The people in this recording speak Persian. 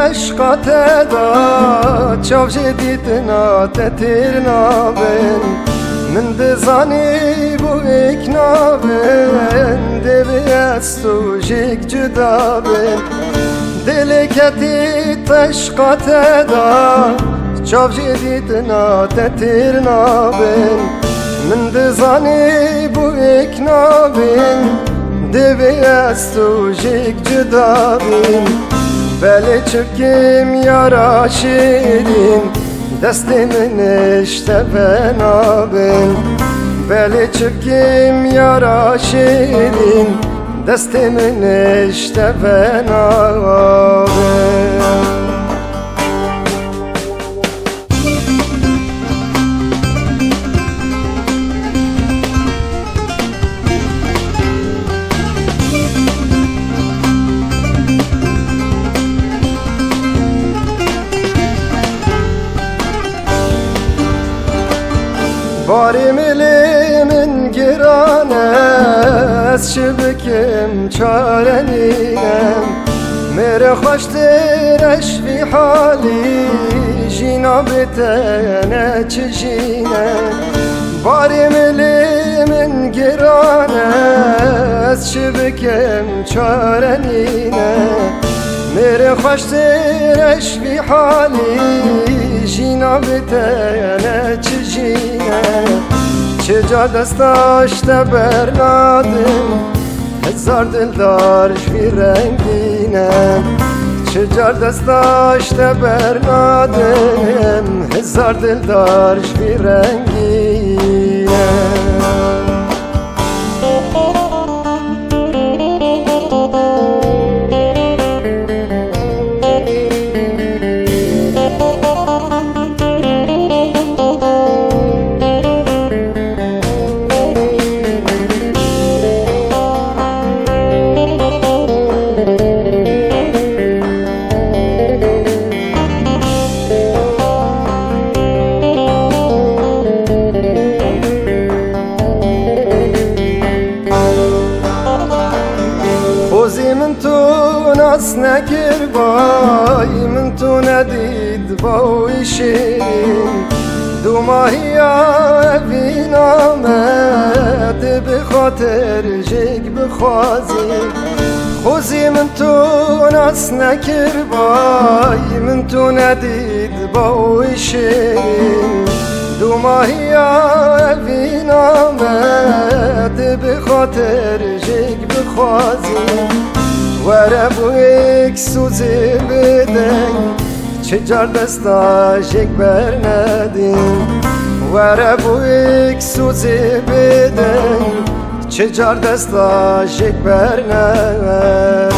عشقت دا چاو جدیدنا تتیرنا بین من دزانی بو اکنا بین دوی از تو جیک جدا بین دلکتی عشقت دا چاو جدیدنا تتیرنا بین من دزانی بو اکنا بین دوی از تو جیک جدا بین بله چکیم یارا شیرین دست من اشته بنابین بله چکیم یارا شیرین دست من اشته بنابین باری ملی من گرانه از شبکم چارنینم میره خوش ترش بی حالی جینا بتنه چجینم باری ملی من گرانه از شبکم چارنینم میره خوش ترش بی حالی جینا بتنه چجینه چجا دستاش برنادم هزار دلدارش بی رنگینه چجا دستاش برنادم هزار دلدارش بی رنگینه خوزی من تو ناس نکر بای من تو ندید بای شیرین دو ماهی اوین آمد به خاطر جیگ بخوازی خوزی من تو ناس نکر بای من تو ندید بای شیرین دو ماهی اوین آمد به خاطر جیگ بخوازی وره بو ایک سوزی بدن چجار دستا جیگ برندین وره بو ایک سوزی بدن چجار دستا جیگ برندین